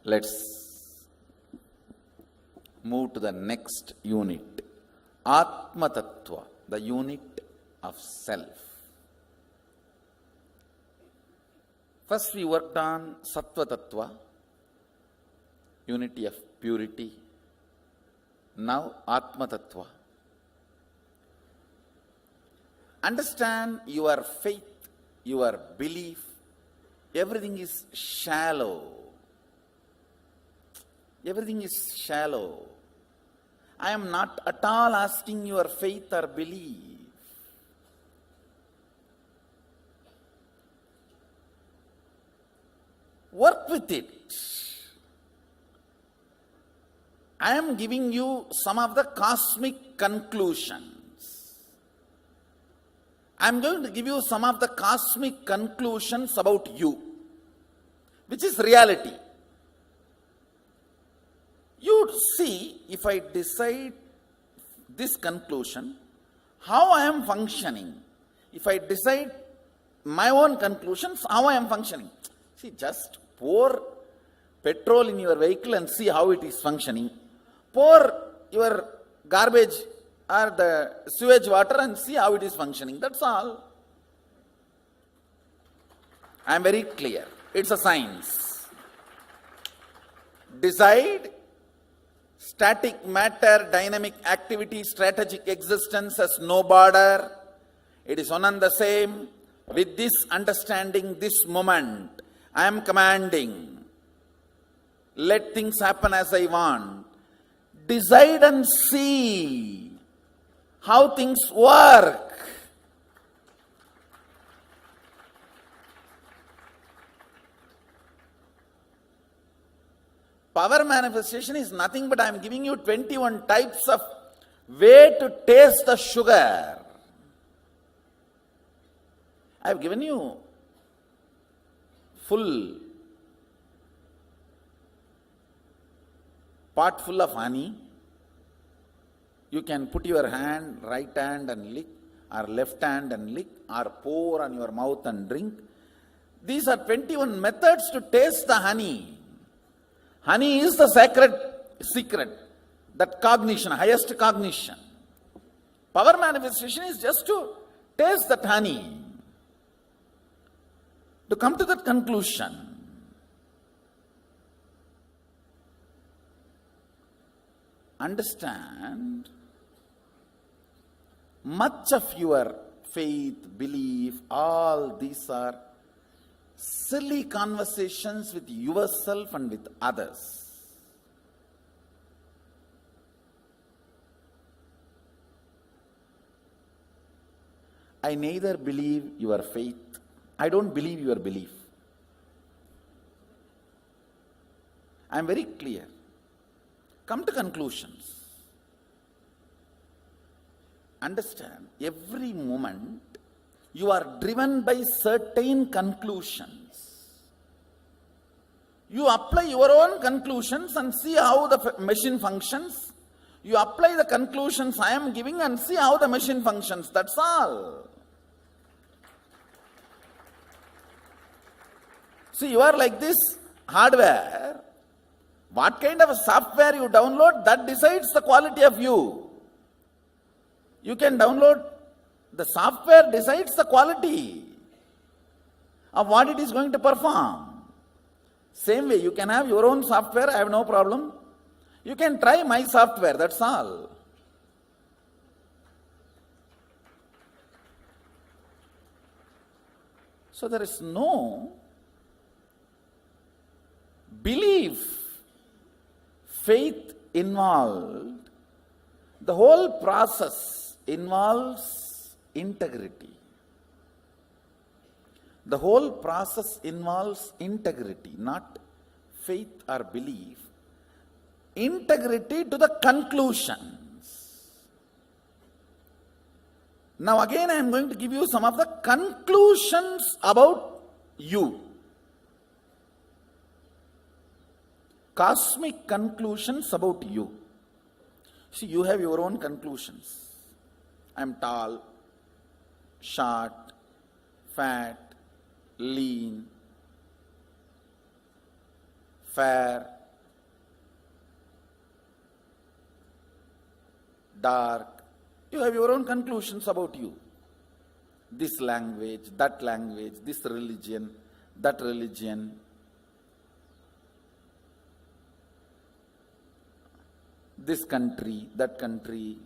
Let's move to the next unit. Atma Tattva, the unit of self. First we worked on Sattva Tattva, unity of purity. Now Atma Tattva. Understand your faith, your belief, everything is shallow. Everything is shallow. I am not at all asking your faith or belief. Work with it. I am giving you some of the cosmic conclusions. I am going to give you some of the cosmic conclusions about you, which is reality. You see, if I decide this conclusion, how I am functioning. If I decide my own conclusions, how I am functioning. See, just pour petrol in your vehicle and see how it is functioning. Pour your garbage or the sewage water and see how it is functioning. That's all. I am very clear. It's a science. Decide. Static matter, dynamic activity, strategic existence has no border. It is one and the same. With this understanding, this moment, I am commanding. Let things happen as I want. Decide and see how things work. Power manifestation is nothing but I am giving you 21 types of way to taste the sugar. I have given you full pot full of honey. You can put your hand, right hand and lick, or left hand and lick, or pour on your mouth and drink. These are 21 methods to taste the honey. Honey is the sacred secret, that cognition, highest cognition. Power manifestation is just to taste that honey, to come to that conclusion. Understand, much of your faith, belief, all these are silly conversations with yourself and with others. I neither believe your faith, I don't believe your belief. I am very clear. Come to conclusions. Understand, every moment you are driven by certain conclusions. You apply your own conclusions and see how the machine functions. You apply the conclusions I am giving and see how the machine functions. That's all. See, you are like this hardware. What kind of software you download, that decides the quality of you. You can download, the software decides the quality of what it is going to perform. Same way, you can have your own software, I have no problem. You can try my software, that's all. So there is no belief, faith involved. The whole process involves integrity. The whole process involves integrity, not faith or belief. Integrity to the conclusions. Now again I am going to give you some of the conclusions about you. Cosmic conclusions about you. See, you have your own conclusions. I am tall, short, fat, lean, fair, dark. You have your own conclusions about you. This language, this religion, that religion. This country, that country.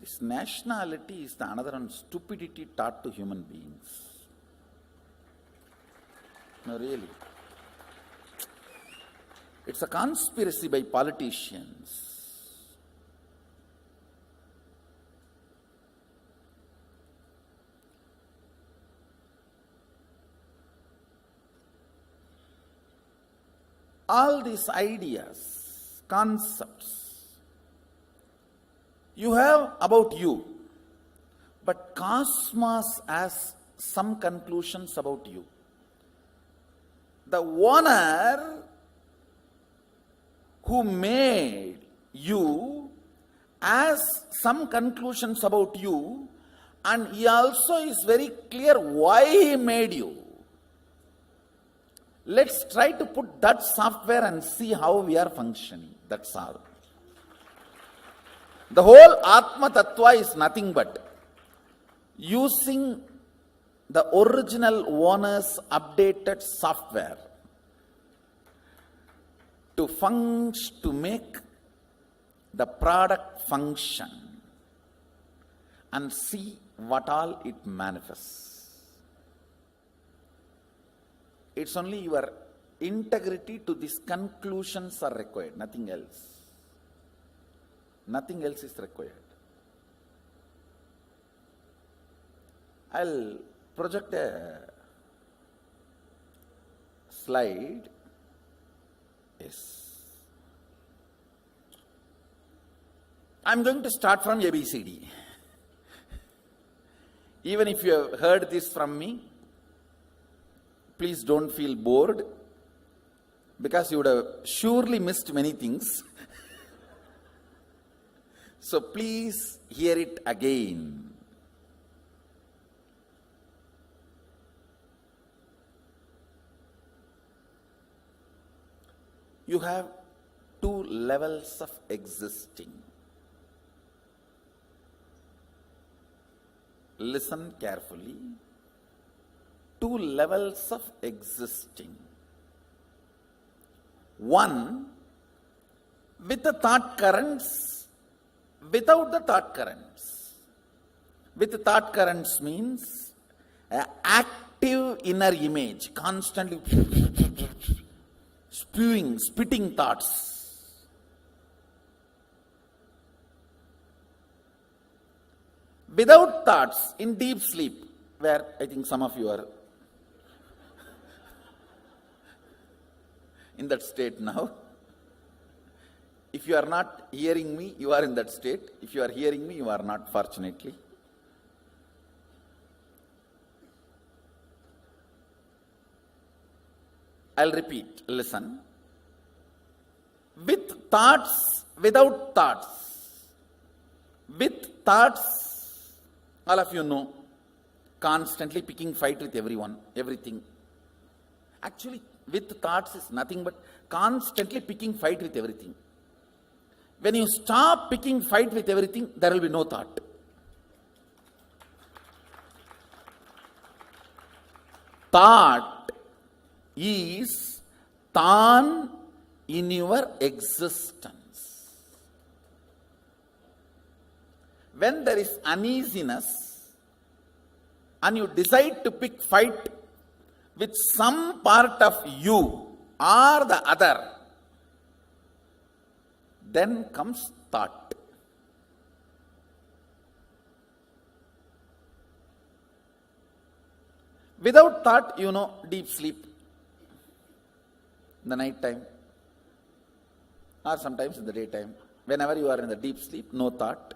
This nationality is the another one stupidity taught to human beings. No, really. It's a conspiracy by politicians. All these ideas, concepts, you have about you, but cosmos has some conclusions about you. The owner who made you has some conclusions about you, and he also is very clear why he made you. Let's try to put that software and see how we are functioning. That's all. The whole Atma Tattva is nothing but using the original owner's updated software to make the product function and see what all it manifests. It's only your integrity to these conclusions are required, nothing else. Nothing else is required. I'll project a slide. Yes. I'm going to start from ABCD. Even if you have heard this from me, please don't feel bored, because you would have surely missed many things. So please hear it again. You have two levels of existing. Listen carefully. Two levels of existing. One, with the thought currents, without the thought currents. With the thought currents means an active inner image, constantly spitting thoughts. Without thoughts, in deep sleep, where I think some of you are in that state now. If you are not hearing me, you are in that state. If you are hearing me, you are not, fortunately. I'll repeat, listen. With thoughts, without thoughts. With thoughts, all of you know, constantly picking fight with everyone, everything. Actually, with thoughts is nothing but constantly picking fight with everything. When you stop picking fight with everything, there will be no thought. Thought is tan in your existence. When there is uneasiness and you decide to pick fight with some part of you or the other, then comes thought. Without thought, you know, deep sleep in the night time or sometimes in the daytime. Whenever you are in the deep sleep, no thought.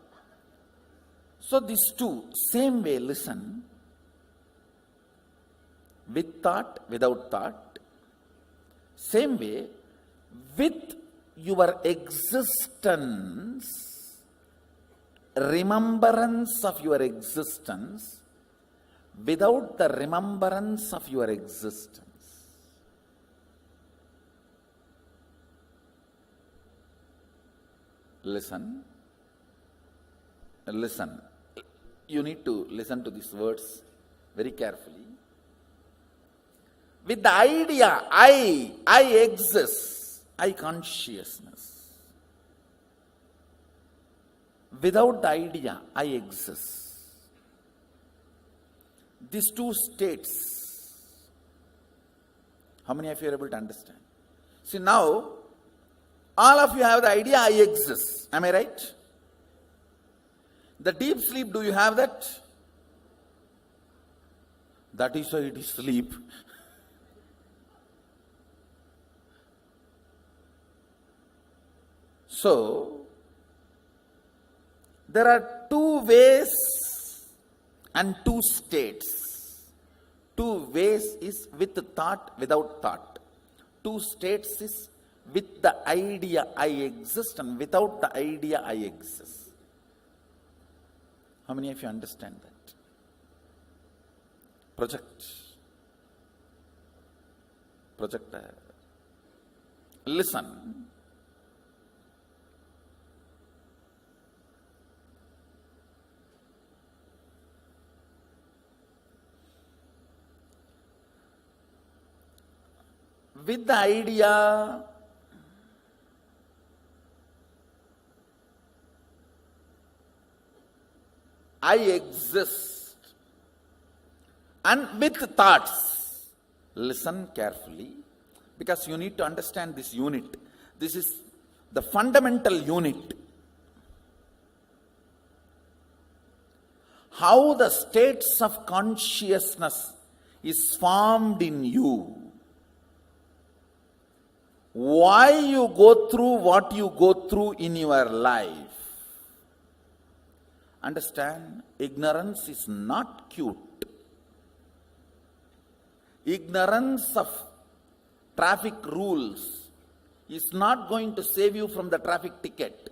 So these two, same way, listen. With thought, without thought. Same way, with your existence, remembrance of your existence, without the remembrance of your existence. Listen. Listen. You need to listen to these words very carefully. With the idea, I exist, I consciousness. Without the idea, I exist. These two states, how many of you are able to understand? See, now, all of you have the idea, I exist. Am I right? The deep sleep, do you have that? That is why it is sleep. So, there are two ways and two states. Two ways is with thought, without thought. Two states is with the idea I exist and without the idea I exist. How many of you understand that? Projector. Listen. With the idea, I exist, and with thoughts, listen carefully, because you need to understand this unit. This is the fundamental unit. How the states of consciousness is formed in you. Why you go through what you go through in your life. Understand, ignorance is not cute. Ignorance of traffic rules is not going to save you from the traffic ticket.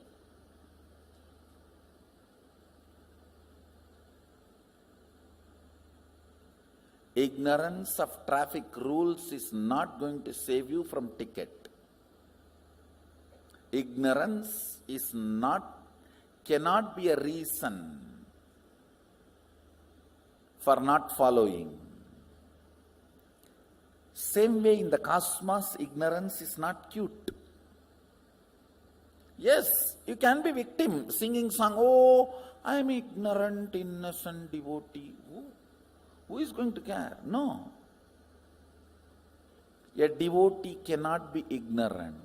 Ignorance of traffic rules is not going to save you from ticket. Ignorance cannot be a reason for not following. Same way in the cosmos, ignorance is not cute. Yes, you can be victim, singing song, oh, I am ignorant, innocent devotee. Who is going to care? No. A devotee cannot be ignorant.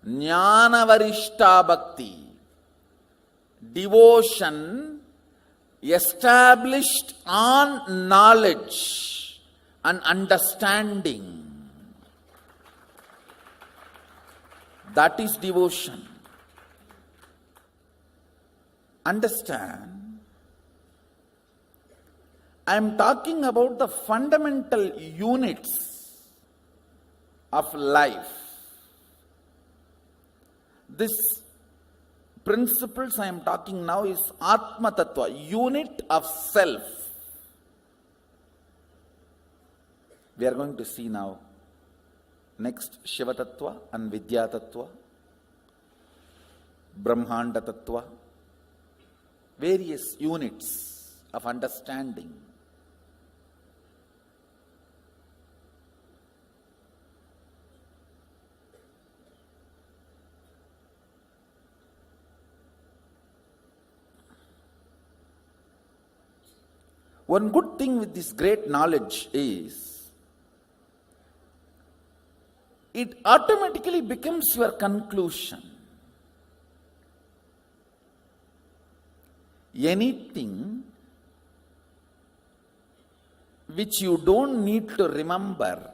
Jnana varishta bhakti, devotion established on knowledge and understanding. That is devotion. Understand, I am talking about the fundamental units of life. This principles I am talking now is Atma Tattva, unit of self. We are going to see now next Shiva Tattva and Vidya Tattva, Brahmanda Tattva, various units of understanding. One good thing with this great knowledge is, it automatically becomes your conclusion. Anything which you don't need to remember,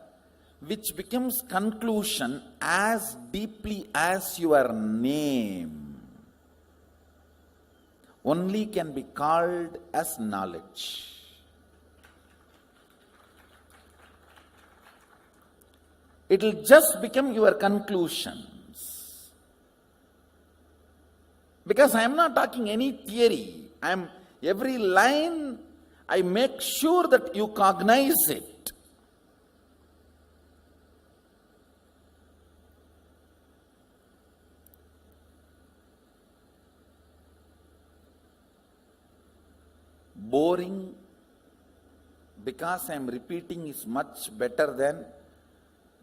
which becomes conclusion as deeply as your name, only can be called as knowledge. It will just become your conclusions. Because I am not talking any theory. Every line I make sure that you cognize it. boring because I am repeating is much better than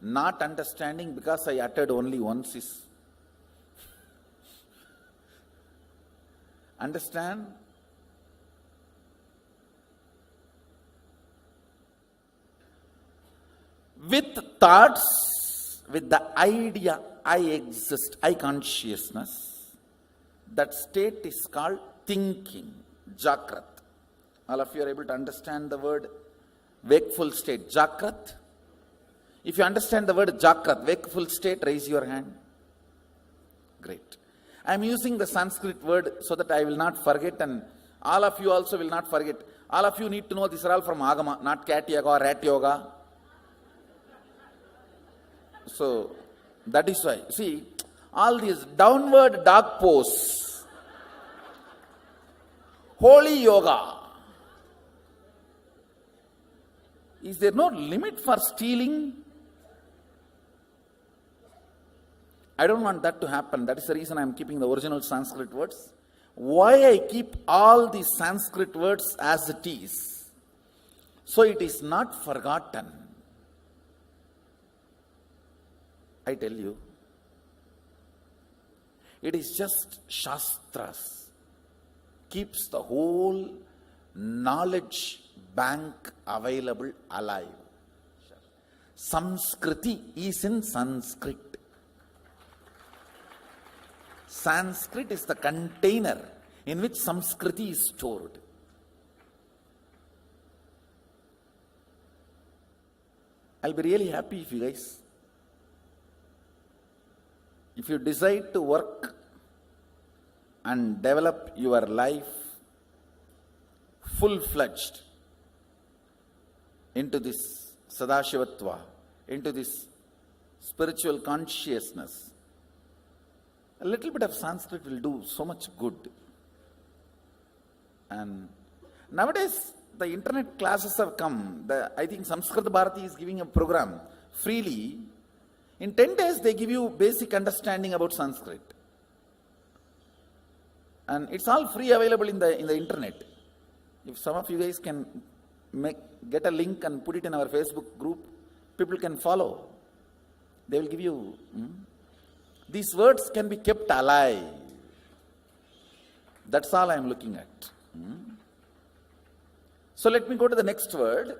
not understanding because I uttered only once is. Understand? With thoughts, with the idea I exist, I consciousness, that state is called thinking, Jakrat. All of you are able to understand the word wakeful state, Jakrat? If you understand the word Jakrat, wakeful state, raise your hand. Great. I am using the Sanskrit word so that I will not forget, and all of you also will not forget. All of you need to know these are all from Agama, not cat yoga or rat yoga. So, that is why. See, all these downward dog pose, holy yoga. Is there no limit for stealing? I don't want that to happen. That is the reason I am keeping the original Sanskrit words. Why I keep all these Sanskrit words as it is? So it is not forgotten. I tell you, it is just Shastras. Keeps the whole knowledge bank available alive. Samskriti is in Sanskrit. Sanskrit is the container in which Samskriti is stored. I'll be really happy if you guys, if you decide to work and develop your life full-fledged into this Sadashivatva, into this spiritual consciousness, a little bit of Sanskrit will do so much good. And nowadays, the internet classes have come. I think Sanskrit Bharati is giving a program freely. In 10 days, they give you basic understanding about Sanskrit. And it's all free available in the internet. If some of you guys can get a link and put it in our Facebook group, people can follow. They will give you... These words can be kept alive. That's all I am looking at. So let me go to the next word.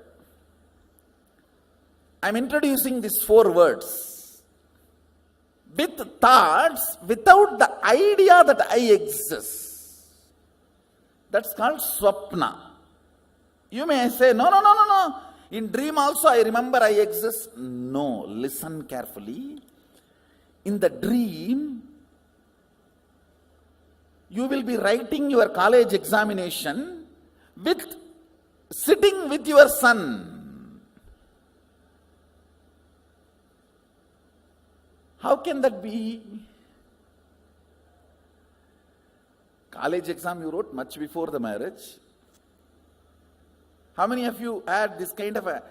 I am introducing these 4 words. With thoughts, without the idea that I exist. That's called swapna. You may say, no. In dream also I remember I exist. No, listen carefully. In the dream, you will be writing your college examination sitting with your son. How can that be? College exam you wrote much before the marriage. How many of you had this kind of a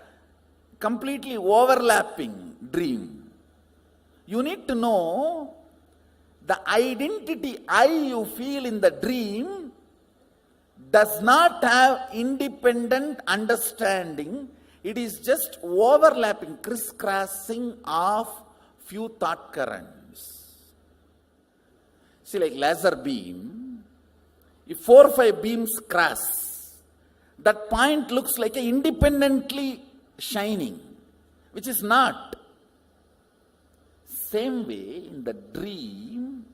completely overlapping dream? You need to know the identity I you feel in the dream does not have independent understanding. It is just overlapping, crisscrossing of few thought currents. See, like laser beam, if 4 or 5 beams cross, that point looks like a independently shining, which is not. Same way, in the dream,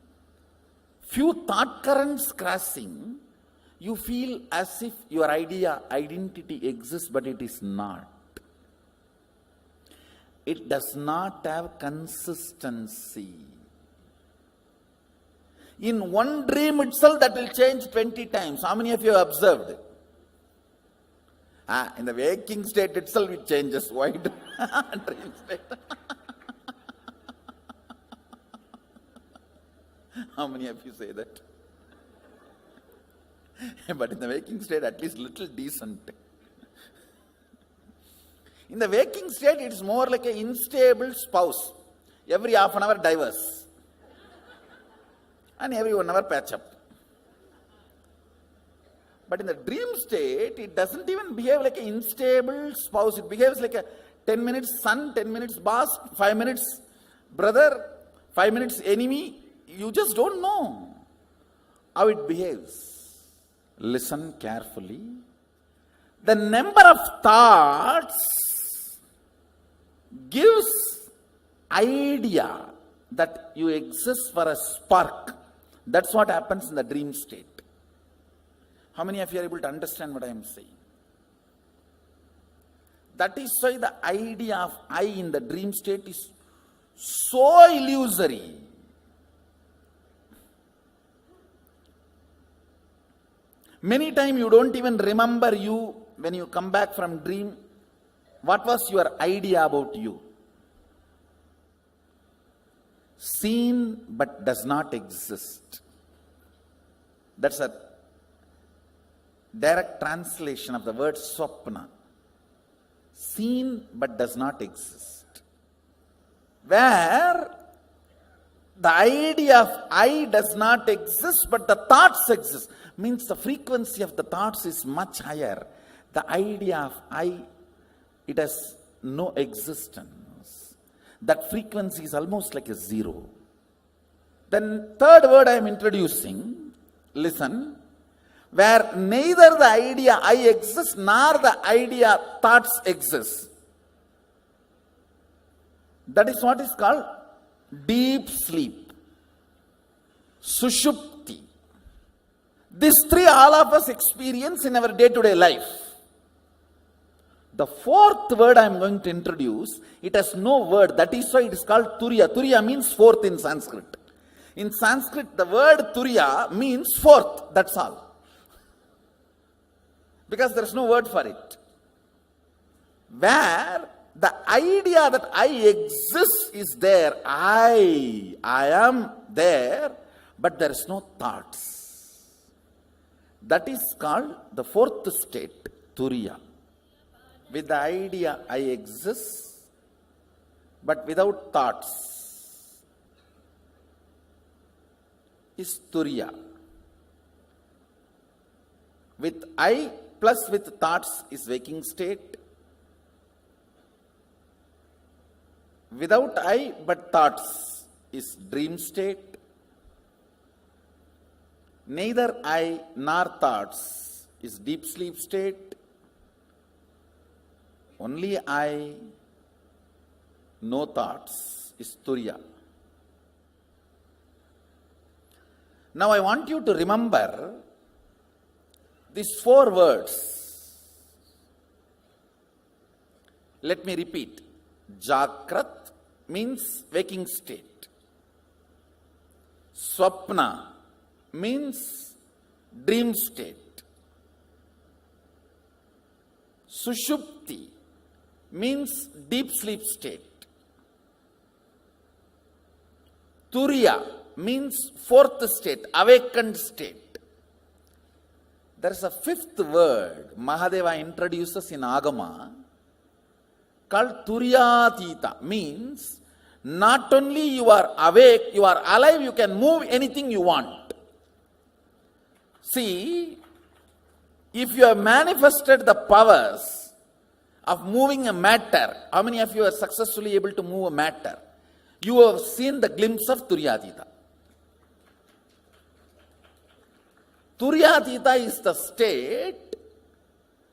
few thought currents crossing, you feel as if your identity exists, but it is not. It does not have consistency. In one dream itself, that will change 20 times. How many of you have observed? In the waking state itself, it changes. Why do dream state? How many of you say that? But in the waking state, at least little decent. In the waking state, it's more like an unstable spouse. Every half an hour divorce. And every 1 hour patch up. But in the dream state, it doesn't even behave like an unstable spouse. It behaves like a 10 minutes son, 10 minutes boss, 5 minutes brother, 5 minutes enemy. You just don't know how it behaves. Listen carefully. The number of thoughts gives idea that you exist for a spark. That's what happens in the dream state. How many of you are able to understand what I am saying? That is why the idea of I in the dream state is so illusory. Many times you don't even remember you when you come back from dream. What was your idea about you? Seen but does not exist. That's a direct translation of the word swapna. Seen but does not exist. Where the idea of I does not exist but the thoughts exist. Means the frequency of the thoughts is much higher. The idea of I, it has no existence. That frequency is almost like a zero. Then third word I am introducing, listen, where neither the idea I exists nor the idea thoughts exist. That is what is called deep sleep. Sushupti. These three all of us experience in our day-to-day life. The fourth word I am going to introduce, it has no word. That is why it is called Turiya. Turiya means fourth in Sanskrit. In Sanskrit, the word Turiya means fourth. That's all. Because there is no word for it. Where the idea that I exist is there. I am there, but there is no thoughts. That is called the fourth state, Turiya. With the idea I exist, but without thoughts, is Turiya. With I plus with thoughts is waking state. Without I but thoughts is dream state. Neither I nor thoughts is deep sleep state. Only I, no thoughts, is Turiya. Now I want you to remember these four words. Let me repeat. Jakrat means waking state. Swapna means dream state. Sushupti means deep sleep state. Turiya means fourth state, awakened state. There is a fifth word Mahadeva introduces in Agama called Turiyatita. Means not only you are awake, you are alive, you can move anything you want. See, if you have manifested the powers of moving a matter, how many of you are successfully able to move a matter? You have seen the glimpse of Turiyatita. Turiyatita is the state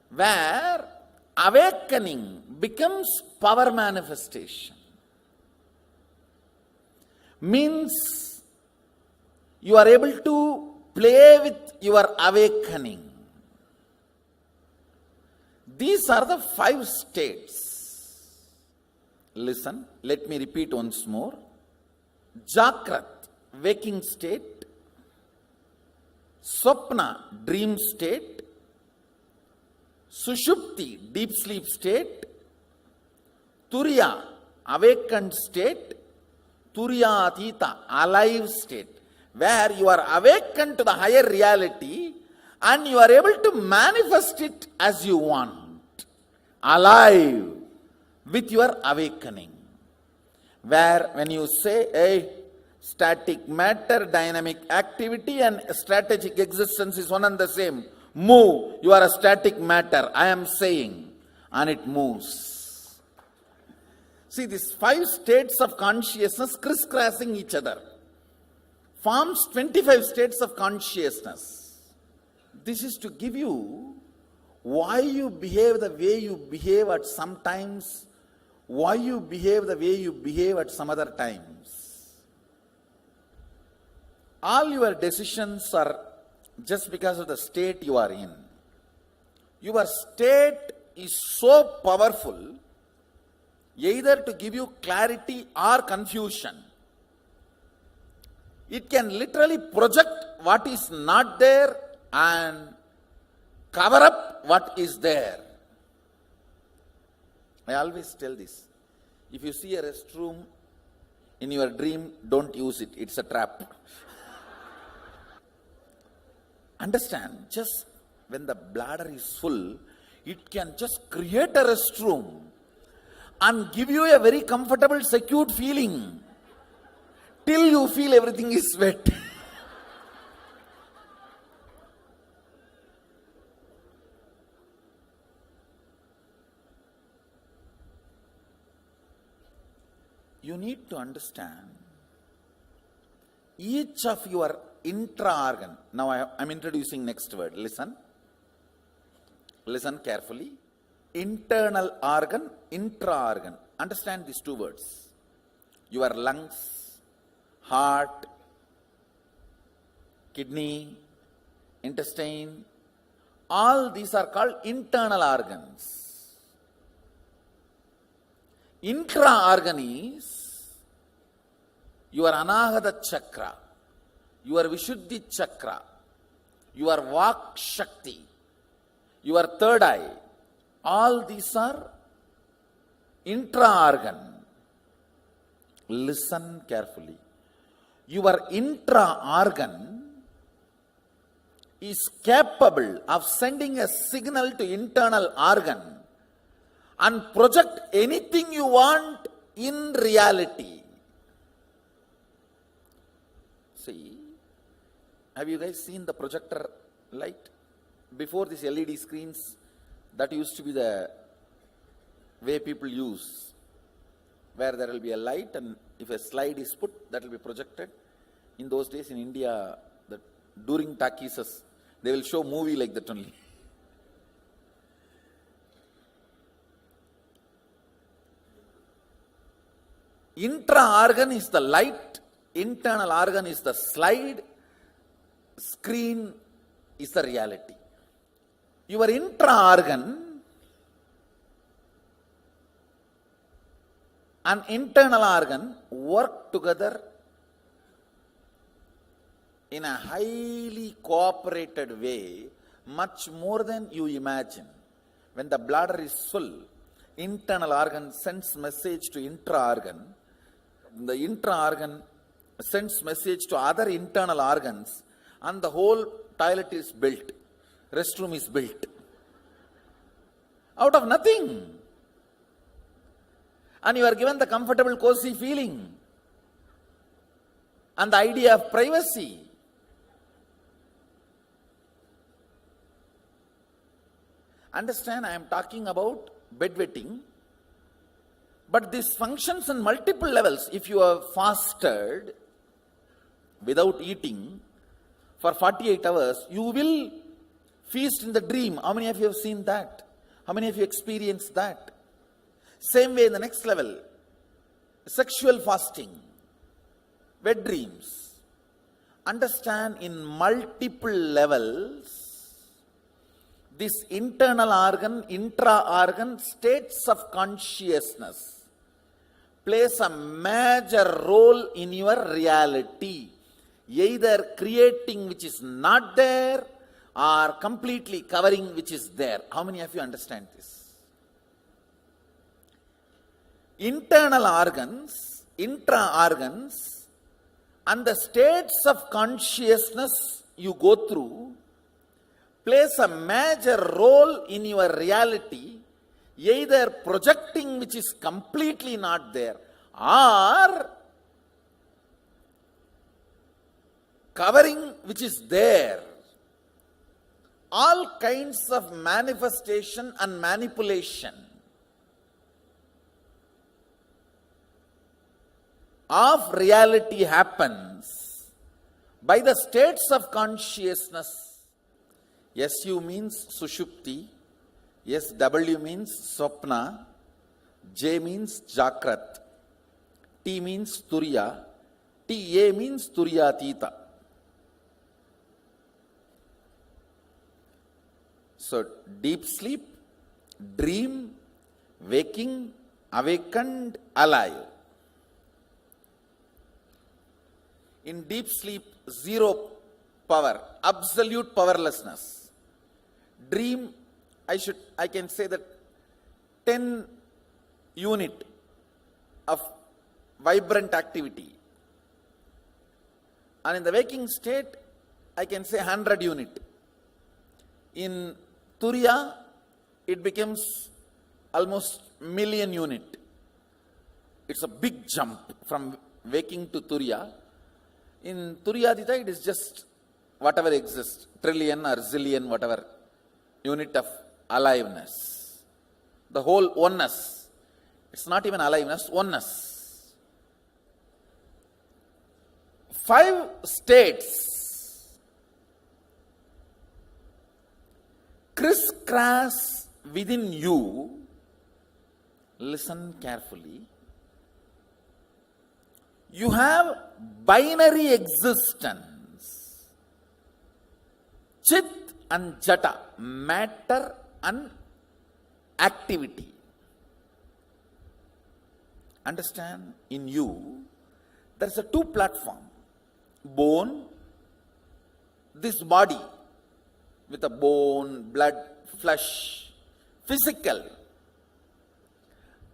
where awakening becomes power manifestation. Means you are able to play with your awakening. These are the 5 states. Listen, let me repeat once more. Jakrat, waking state. Swapna, dream state. Sushupti, deep sleep state. Turiya, awakened state. Turiyatita, alive state. Where you are awakened to the higher reality and you are able to manifest it as you want. Alive with your awakening. Where when you say, hey, static matter, dynamic activity and strategic existence is one and the same. move. You are a static matter. I am saying, and it moves. See, these 5 states of consciousness crisscrossing each other forms 25 states of consciousness. This is to give you why you behave the way you behave at some times, why you behave the way you behave at some other times. All your decisions are just because of the state you are in. Your state is so powerful, either to give you clarity or confusion. It can literally project what is not there and cover up what is there. I always tell this. If you see a restroom in your dream, don't use it. It's a trap. Understand, just when the bladder is full, it can just create a restroom and give you a very comfortable, secured feeling till you feel everything is wet. You need to understand each of your intra-organ. Now I am introducing next word. Listen. Listen carefully. Internal organ, intra-organ. Understand these 2 words. Your lungs, heart, kidney, intestine, all these are called internal organs. Intra-organ is your Anahata chakra, your Vishuddhi chakra, your Vak Shakti, your third eye. All these are intra-organ. Listen carefully. Your intra-organ is capable of sending a signal to internal organ and project anything you want in reality. See, have you guys seen the projector light? Before these LED screens, that used to be the way people use, where there will be a light and if a slide is put, that will be projected. In those days in India, during talkies, they will show movie like that only. Intra-organ is the light, internal organ is the slide, screen is the reality. Your intra-organ and internal organ work together in a highly cooperated way, much more than you imagine. When the bladder is full, internal organ sends message to intra-organ. The intra-organ sends message to other internal organs, and the whole toilet is built. Restroom is built. Out of nothing. And you are given the comfortable, cozy feeling and the idea of privacy. Understand, I am talking about bedwetting, but this functions on multiple levels. If you have fasted without eating for 48 hours, you will feast in the dream. How many of you have seen that? How many of you experienced that? Same way in the next level, sexual fasting, wet dreams. Understand, in multiple levels, this internal organ, intra-organ states of consciousness plays a major role in your reality, either creating which is not there or completely covering which is there. How many of you understand this? Internal organs, intra-organs, and the states of consciousness you go through plays a major role in your reality, either projecting which is completely not there or covering which is there. all kinds of manifestation and manipulation of reality happens by the states of consciousness. SU means Sushupti, SW means Swapna, J means Jakrat, T means Turiya, TA means Turiyatita. So, deep sleep, dream, waking, awakened, alive. In deep sleep, zero power, absolute powerlessness. Dream, I can say that 10 unit of vibrant activity. And in the waking state, I can say 100 unit. In Turiya, it becomes almost million unit. It's a big jump from waking to Turiya. In Turiyatita, it is just whatever exists, trillion or zillion, whatever unit of aliveness. The whole oneness. It's not even aliveness, oneness. 5 states crisscross within you. Listen carefully. You have binary existence. Chit and jata, matter and activity. Understand? In you, there is a 2 platform. Bone, this body with a bone, blood, flesh, physical.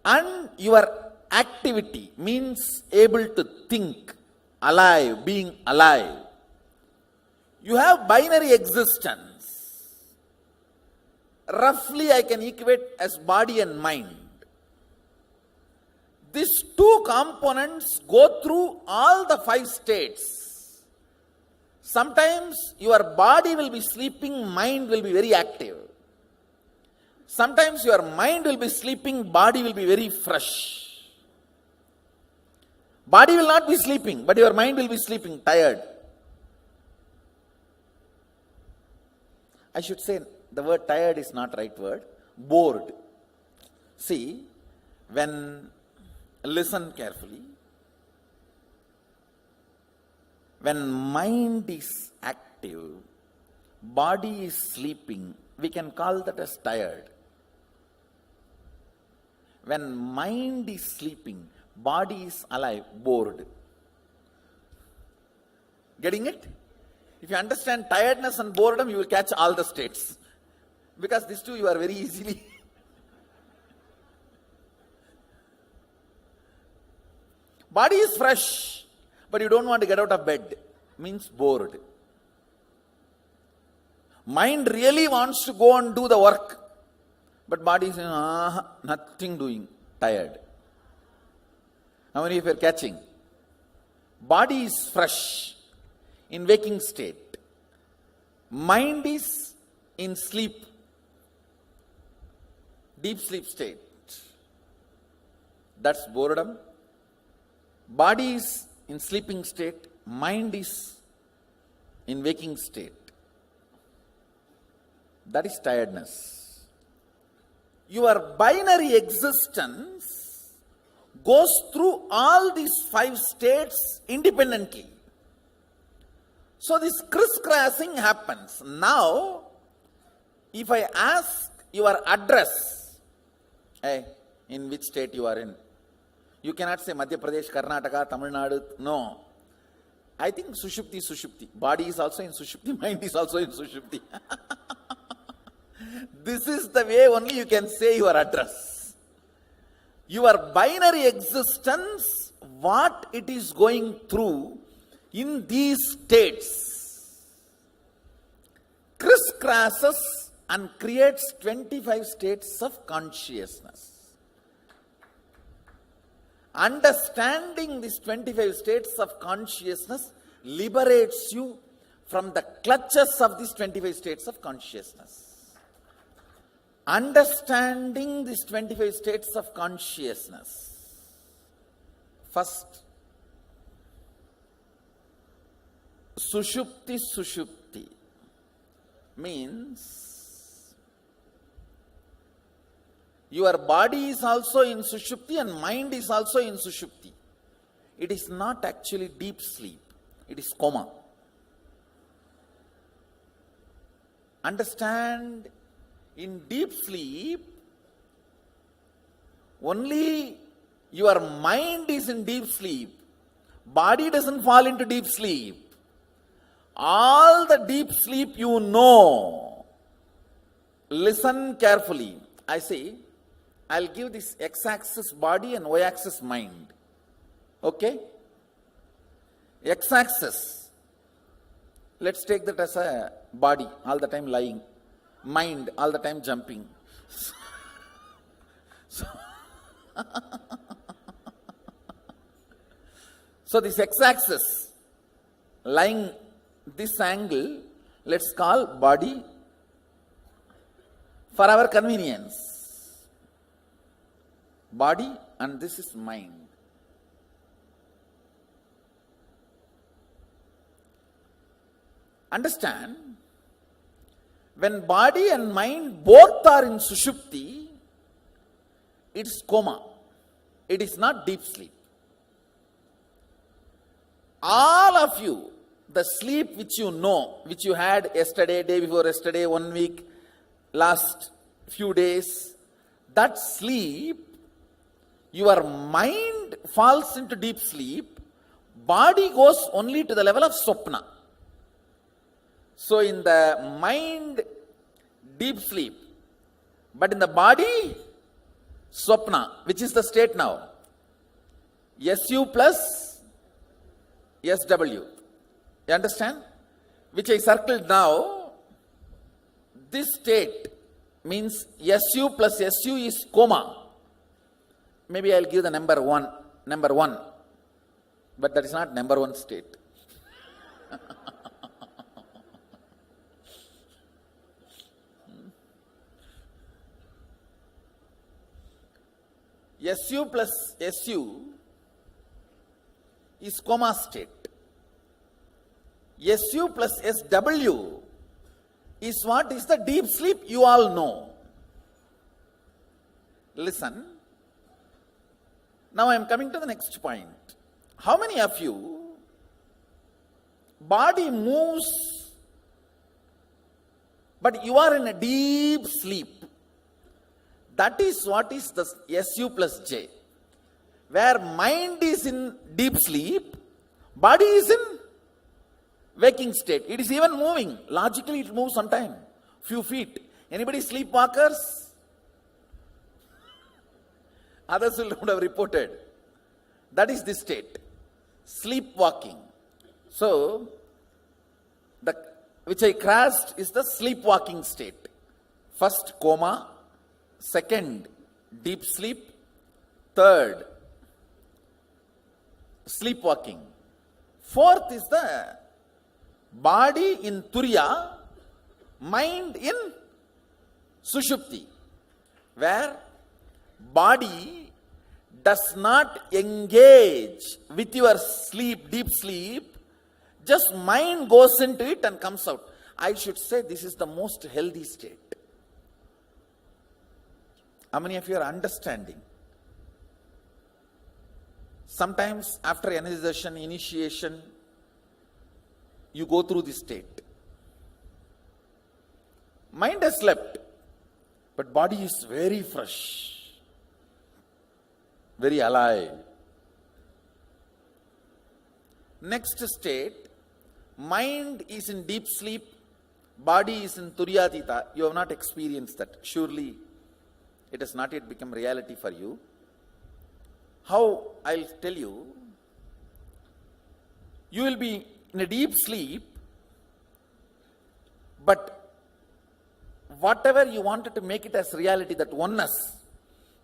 And your activity means able to think, alive, being alive. You have binary existence. Roughly I can equate as body and mind. These 2 components go through all the 5 states. Sometimes your body will be sleeping, mind will be very active. Sometimes your mind will be sleeping, body will be very fresh. Body will not be sleeping, but your mind will be sleeping, tired. I should say the word tired is not right word. Bored. See, listen carefully. When mind is active, body is sleeping, we can call that as tired. When mind is sleeping, body is alive, bored. Getting it? If you understand tiredness and boredom, you will catch all the states. Because these 2 you are very easily. Body is fresh, but you don't want to get out of bed. Means bored. Mind really wants to go and do the work, but body is nothing doing, tired. How many of you are catching? Body is fresh, in waking state. Mind is in sleep, deep sleep state. That's boredom. Body is in sleeping state, mind is in waking state. That is tiredness. Your binary existence goes through all these 5 states independently. So this crisscrossing happens. Now, if I ask your address, in which state you are in? You cannot say Madhya Pradesh, Karnataka, Tamil Nadu. No. I think Sushupti. Body is also in Sushupti, mind is also in Sushupti. This is the way only you can say your address. Your binary existence, what it is going through in these states, crisscrosses and creates 25 states of consciousness. Understanding these 25 states of consciousness liberates you from the clutches of these 25 states of consciousness. Understanding these 25 states of consciousness. First, sushupti means your body is also in sushupti and mind is also in sushupti. It is not actually deep sleep. It is coma. Understand, in deep sleep, only your mind is in deep sleep. Body doesn't fall into deep sleep. All the deep sleep you know. Listen carefully. I say, I'll give this x-axis body and y-axis mind. Okay? X-axis. Let's take that as a body, all the time lying. Mind, all the time jumping. So this x-axis, lying this angle, let's call body for our convenience. Body, and this is mind. Understand, when body and mind both are in sushupti, it's coma. It is not deep sleep. All of you, the sleep which you know, which you had yesterday, day before yesterday, 1 week, last few days, that sleep, your mind falls into deep sleep, body goes only to the level of swapna. So in the mind, deep sleep, but in the body, swapna, which is the state now. SU plus SW. You understand? Which I circled now. This state means SU plus SU is coma. Maybe I'll give the number one. But that is not number one state. SU plus SU is coma state. SU plus SW is what is the deep sleep you all know. Listen. Now I am coming to the next point. How many of you, body moves, but you are in a deep sleep? That is what is the SU plus J. Where mind is in deep sleep, body is in waking state. It is even moving. Logically it moves sometime. Few feet. Anybody sleepwalkers? Others will not have reported. That is this state. Sleepwalking. So, which I crashed is the sleepwalking state. First, coma. Second, deep sleep. Third, sleepwalking. Fourth is the body in Turiya, mind in Sushupti, where body does not engage with your sleep, deep sleep, just mind goes into it and comes out. I should say this is the most healthy state. How many of you are understanding? Sometimes after initiation, you go through this state. Mind has slept, but body is very fresh, very alive. Next state, mind is in deep sleep, body is in Turyatita. You have not experienced that. Surely it has not yet become reality for you. How? I'll tell you. You will be in a deep sleep, but whatever you wanted to make it as reality, that oneness,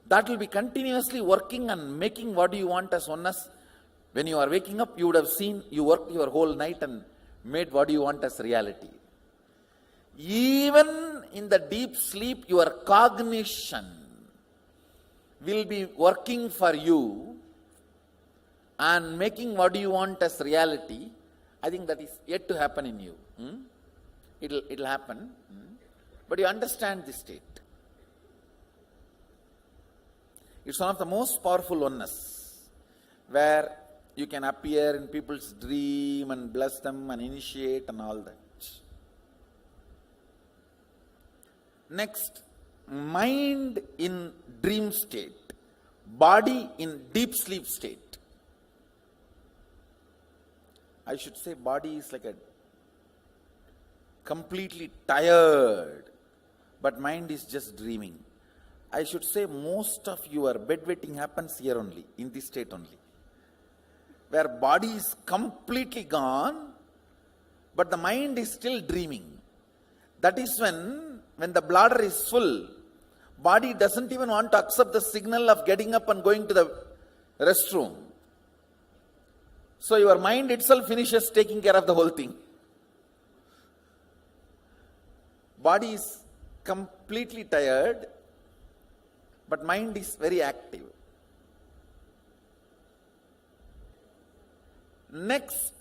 that will be continuously working and making what you want as oneness. When you are waking up, you would have seen, you worked your whole night and made what you want as reality. Even in the deep sleep, your cognition will be working for you and making what you want as reality. I think that is yet to happen in you. It'll happen. But you understand this state. It's one of the most powerful oneness, where you can appear in people's dream and bless them and initiate and all that. Next, mind in dream state, body in deep sleep state. I should say body is like a completely tired, but mind is just dreaming. I should say most of your bedwetting happens here only, in this state only, where body is completely gone, but the mind is still dreaming. That is when the bladder is full, body doesn't even want to accept the signal of getting up and going to the restroom. So your mind itself finishes taking care of the whole thing. Body is completely tired, but mind is very active. Next,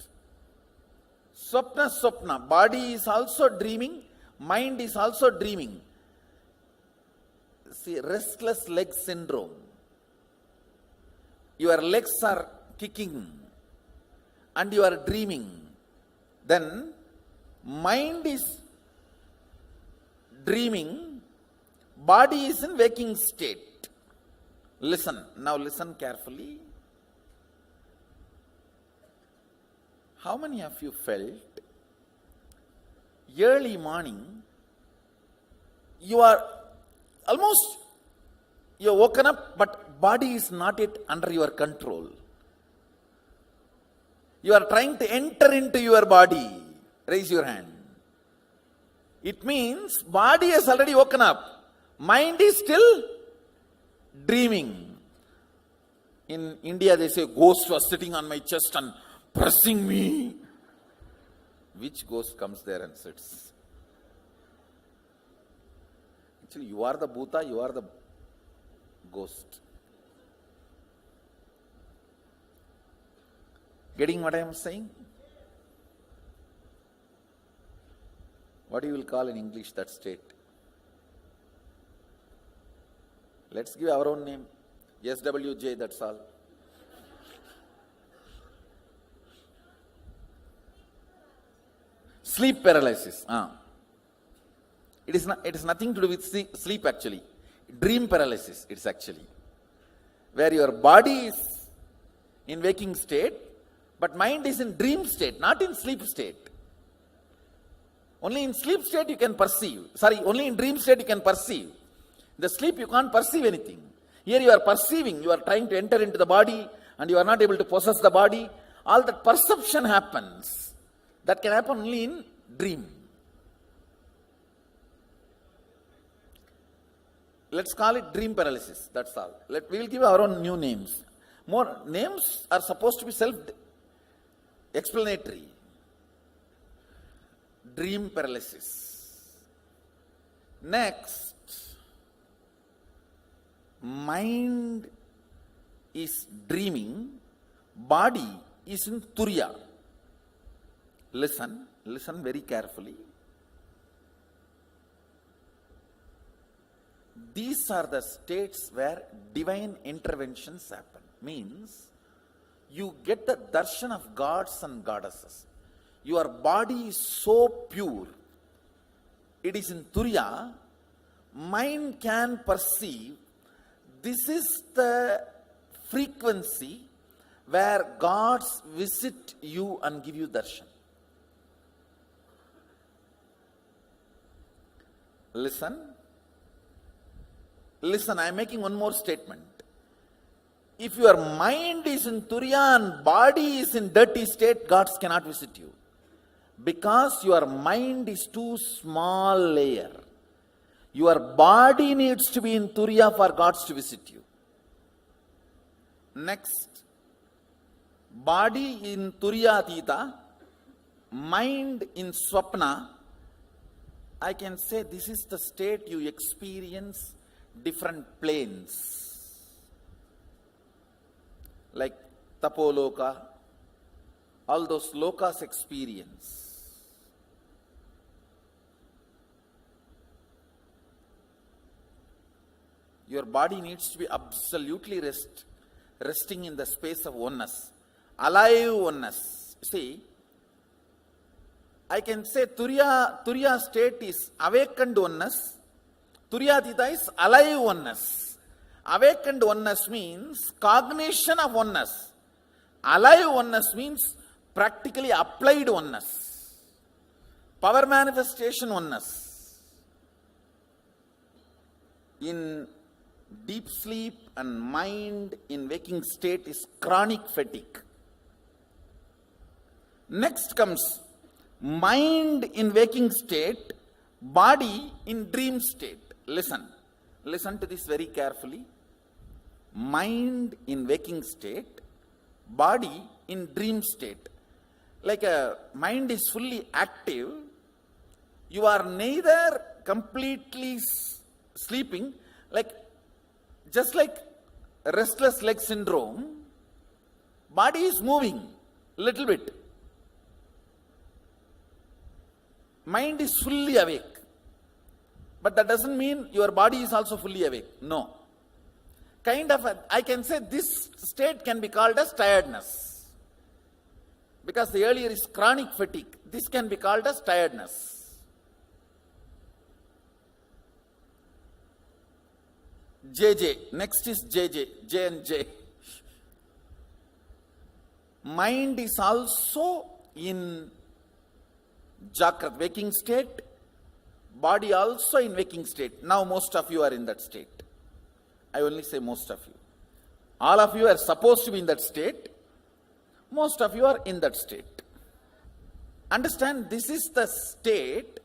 swapna. Body is also dreaming, mind is also dreaming. See, restless leg syndrome. Your legs are kicking and you are dreaming. Then mind is dreaming, body is in waking state. Listen, now listen carefully. How many of you felt early morning, you are woken up, but body is not yet under your control. You are trying to enter into your body. Raise your hand. It means body has already woken up. Mind is still dreaming. In India they say ghost was sitting on my chest and pressing me. Which ghost comes there and sits? Actually, you are the bhuta, you are the ghost. Getting what I am saying? What you will call in English that state? Let's give our own name. SWJ, that's all. Sleep paralysis. It is nothing to do with sleep actually. Dream paralysis it's actually. Where your body is in waking state, but mind is in dream state, not in sleep state. Only in sleep state you can perceive. Only in dream state you can perceive. In the sleep you can't perceive anything. Here you are perceiving, you are trying to enter into the body and you are not able to possess the body. All that perception happens. That can happen only in dream. Let's call it dream paralysis, that's all. We will give our own new names. More names are supposed to be self-explanatory. Dream paralysis. Next, mind is dreaming, body is in Turiya. Listen very carefully. These are the states where divine interventions happen. Means, you get the darshan of gods and goddesses. Your body is so pure. It is in Turiya. Mind can perceive. This is the frequency where gods visit you and give you darshan. Listen, I am making one more statement. If your mind is in Turiya and body is in dirty state, gods cannot visit you. Because your mind is too small layer. Your body needs to be in Turiya for gods to visit you. Next, body in Turiya Atita, mind in swapna, I can say this is the state you experience different planes. Like Tapoloka, all those lokas experience. Your body needs to be absolutely resting in the space of oneness, alive oneness. See, I can say Turiya state is awakened oneness, Turiyatita is alive oneness. Awakened oneness means cognition of oneness. Alive oneness means practically applied oneness. Power manifestation oneness. In deep sleep and mind in waking state is chronic fatigue. Next comes mind in waking state, body in dream state. Listen to this very carefully. Mind in waking state, body in dream state. Like a mind is fully active, you are neither completely sleeping, just like restless leg syndrome, body is moving little bit. Mind is fully awake. But that doesn't mean your body is also fully awake. No. I can say this state can be called as tiredness. Because the earlier is chronic fatigue. This can be called as tiredness. JJ. Next is JJ. J and J. Mind is also in Jagrat, waking state. Body also in waking state. Now most of you are in that state. I only say most of you. All of you are supposed to be in that state. Most of you are in that state. Understand, this is the state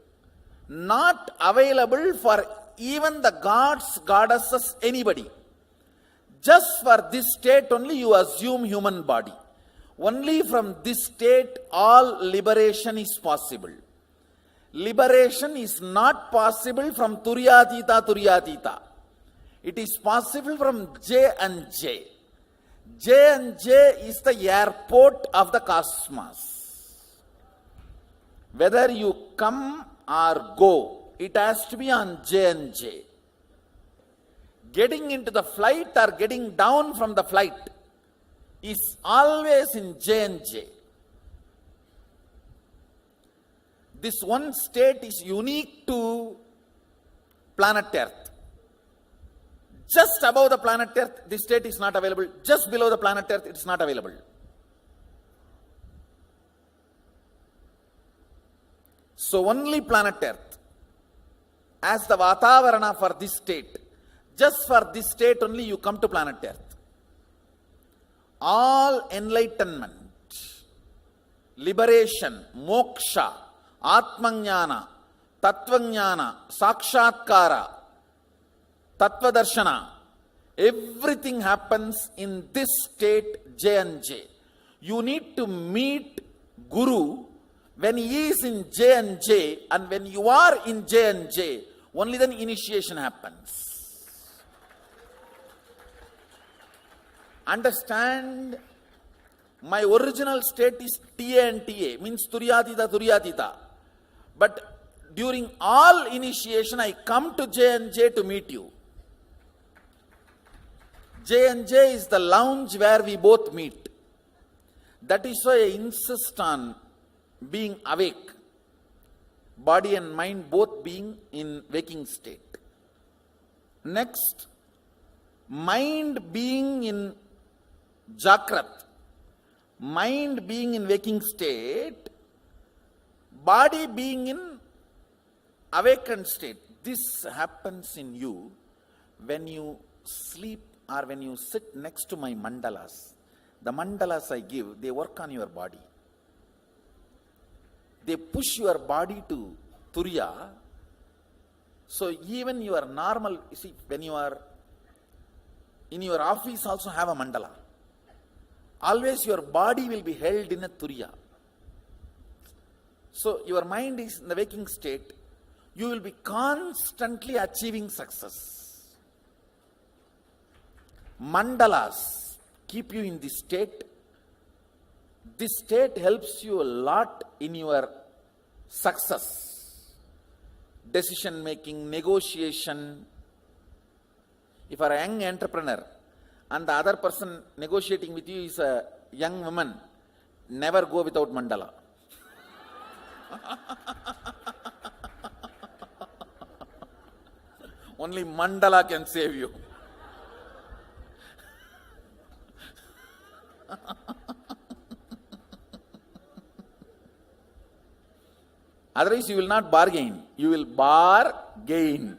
not available for even the gods, goddesses, anybody. Just for this state only you assume human body. Only from this state all liberation is possible. Liberation is not possible from Turiyatita. It is possible from J and J. J and J is the airport of the cosmos. Whether you come or go, it has to be on J and J. Getting into the flight or getting down from the flight is always in J and J. This one state is unique to planet Earth. Just above the planet Earth, this state is not available. Just below the planet Earth, it is not available. So only planet Earth, as the Vatavarana for this state, just for this state only you come to planet Earth. All enlightenment, liberation, moksha, Atmajnana, Tattvajnana, Sakshatkara, Tattvadarshana, everything happens in this state J and J. You need to meet Guru when he is in J and J, and when you are in J and J, only then initiation happens. Understand, my original state is TA and TA, means Turiyatita. But during all initiation, I come to J and J to meet you. J and J is the lounge where we both meet. That is why I insist on being awake. Body and mind both being in waking state. Next, mind being in Jagrat, mind being in waking state, body being in awakened state. This happens in you when you sleep or when you sit next to my mandalas. The mandalas I give, they work on your body. They push your body to Turiya. So even your normal, you see, when you are in your office also have a mandala. Always your body will be held in a Turiya. So your mind is in the waking state, you will be constantly achieving success. Mandalas keep you in this state. This state helps you a lot in your success, decision making, negotiation. If you are a young entrepreneur and the other person negotiating with you is a young woman, never go without mandala. Only mandala can save you. Otherwise, you will not bargain. You will bargain.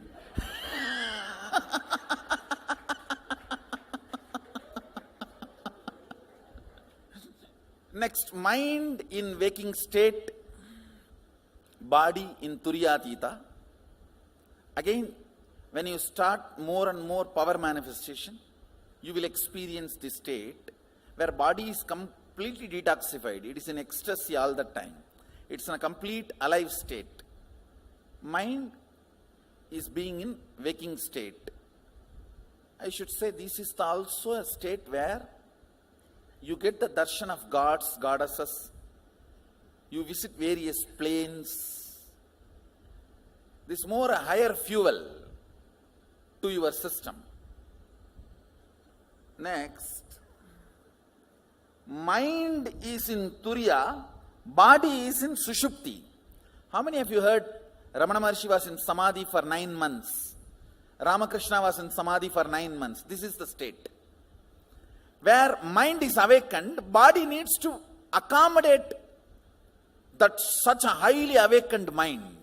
Next, mind in waking state, body in Turiya. Again, when you start more and more power manifestation, you will experience this state where body is completely detoxified. It is in ecstasy all the time. It's in a complete alive state. Mind is being in waking state. I should say this is also a state where you get the darshan of gods, goddesses. You visit various planes. This is more a higher fuel to your system. Next, mind is in Turiya, body is in Sushupti. How many of you heard Ramana Maharshi was in Samadhi for 9 months? Ramakrishna was in Samadhi for 9 months. This is the state. Where mind is awakened, body needs to accommodate that such a highly awakened mind.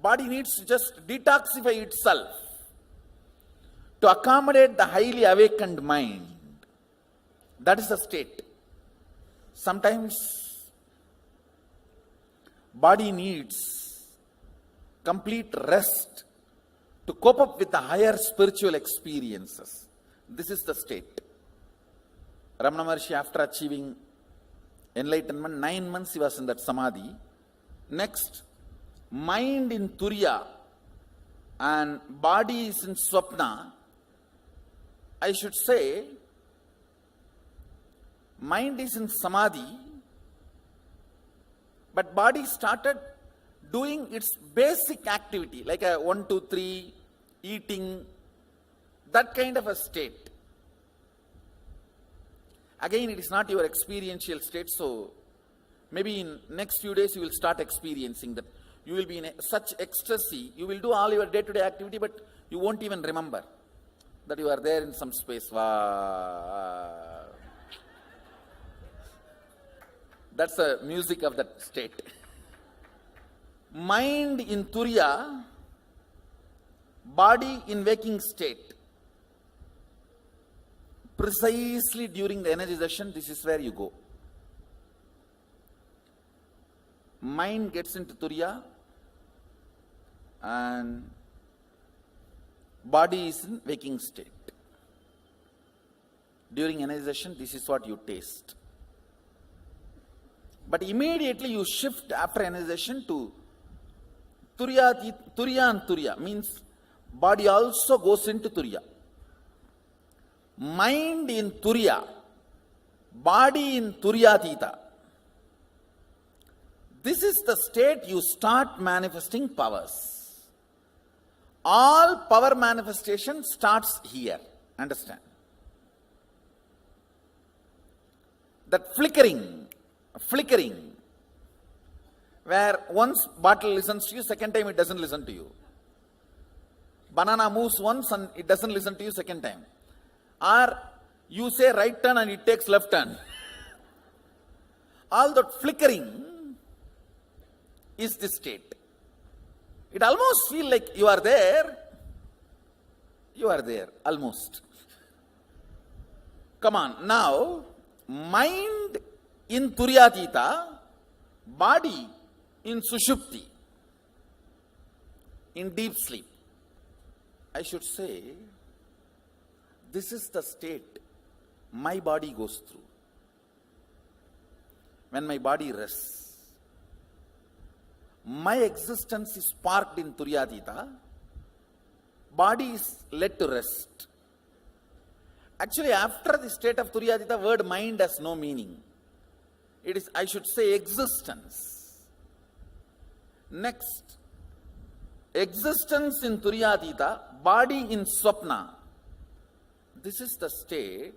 Body needs to just detoxify itself to accommodate the highly awakened mind. That is the state. Sometimes body needs complete rest to cope up with the higher spiritual experiences. This is the state. Ramana Maharshi, after achieving enlightenment, 9 months he was in that samadhi. Next, mind in Turiya and body is in Swapna. I should say, mind is in samadhi, but body started doing its basic activity, like a 1, 2, 3, eating, that kind of a state. Again, it is not your experiential state, so maybe in next few days you will start experiencing that. You will be in such ecstasy, you will do all your day-to-day activity, but you won't even remember that you are there in some space. That's the music of that state. Mind in Turiya, body in waking state. Precisely during the energization, this is where you go. Mind gets into Turiya and body is in waking state. During energization, this is what you taste. But immediately you shift after energization to Turiya and Turiya, means body also goes into Turiya. Mind in Turiya, body in Turiyatita. This is the state you start manifesting powers. All power manifestation starts here. Understand? That flickering, where once bottle listens to you, second time it doesn't listen to you. Banana moves once and it doesn't listen to you second time. Or you say right turn and it takes left turn. All that flickering is the state. It almost feels like you are there, almost. Come on, now, mind in Turiyatita, body in Sushupti, in deep sleep. I should say, this is the state my body goes through. When my body rests, my existence is parked in Turiyatita, body is led to rest. Actually, after the state of Turiyatita, word mind has no meaning. It is, I should say, existence. Next, existence in Turiyatita, body in Swapna. This is the state.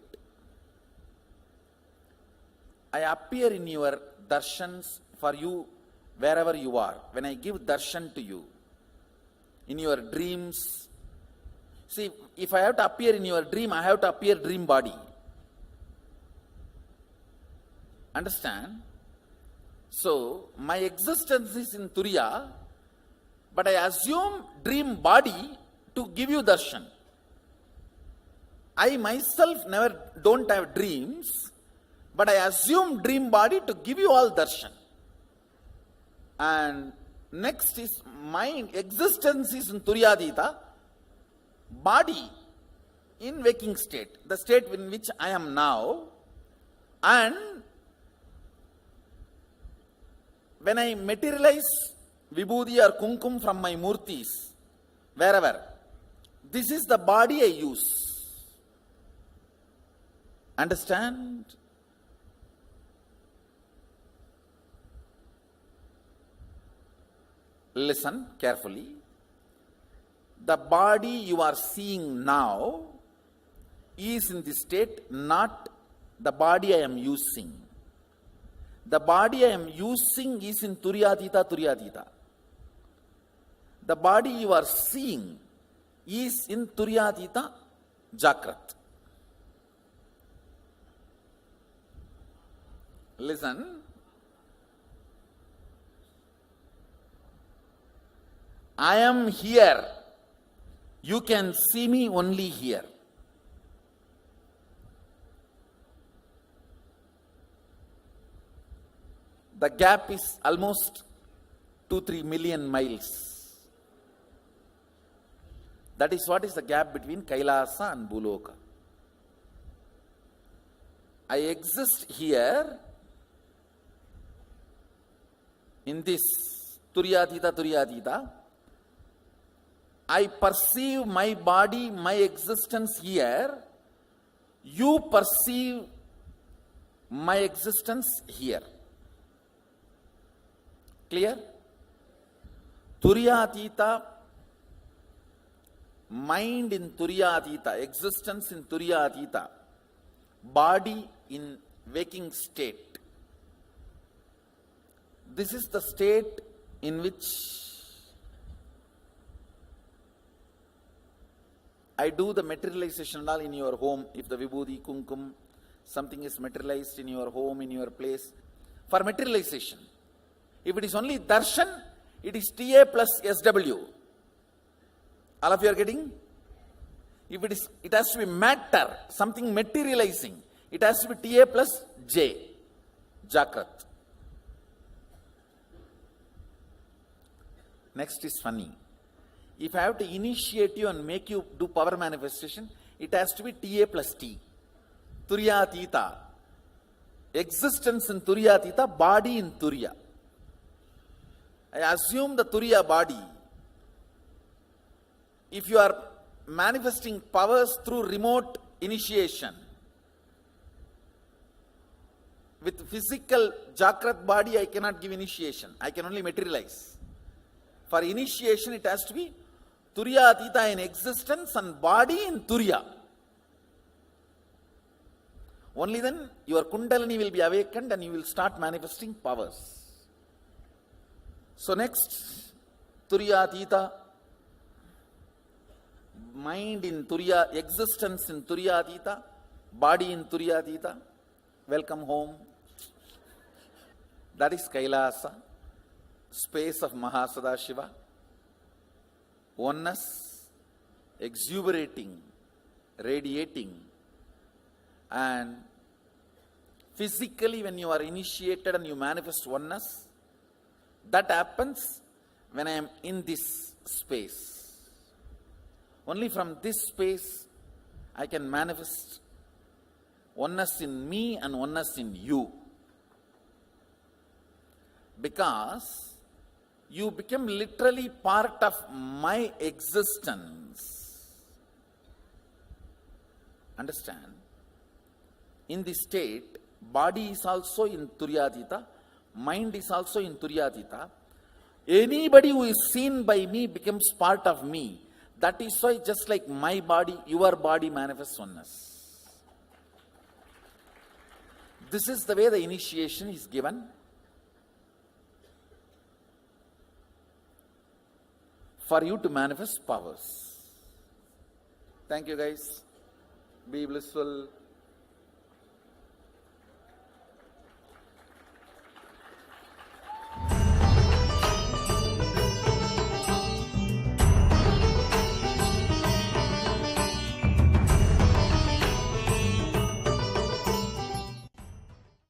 I appear in your darshans for you wherever you are. When I give darshan to you, in your dreams. See, if I have to appear in your dream, I have to appear dream body. Understand? So, my existence is in Turiya, but I assume dream body to give you darshan. I myself don't have dreams, but I assume dream body to give you all darshan. And next is my existence is in Turiyatita, body in waking state, the state in which I am now, and when I materialize vibhuti or kumkum from my murtis, wherever, this is the body I use. Understand? Listen carefully. The body you are seeing now is in this state, not the body I am using. The body I am using is in Turiyatita. The body you are seeing is in Turiyatita Jakrat. Listen. I am here. You can see me only here. The gap is almost 2-3 million miles. That is what is the gap between Kailasa and Buloka. I exist here in this Turiyatita. I perceive my body, my existence here. You perceive my existence here. Clear? Turiyatita, mind in Turiyatita, existence in Turiyatita, body in waking state. This is the state in which I do the materialization and all in your home. If the vibhuti, kumkum, something is materialized in your home, in your place, for materialization. If it is only darshan, it is TA plus SW. All of you are getting? If it has to be matter, something materializing, it has to be TA plus J, Jakrat. Next is funny. If I have to initiate you and make you do power manifestation, it has to be TA plus T. Turiyatita. Existence in Turiyatita, body in Turiya. I assume the Turiya body. If you are manifesting powers through remote initiation, with physical Jakrat body, I cannot give initiation. I can only materialize. For initiation, it has to be Turiyatita in existence and body in Turiya. Only then your Kundalini will be awakened and you will start manifesting powers. So next, Turiyatita, mind in Turiya, existence in Turiyatita, body in Turiyatita. Welcome home. That is Kailasa, space of Mahasadashiva. Oneness, exuberating, radiating, and physically when you are initiated and you manifest oneness, that happens when I am in this space. Only from this space I can manifest oneness in me and oneness in you. Because you become literally part of my existence. Understand? In this state, body is also in Turiyadita, mind is also in Turiyadita. Anybody who is seen by me becomes part of me. That is why just like my body, your body manifests oneness. This is the way the initiation is given. For you to manifest powers. Thank you guys. Be blissful.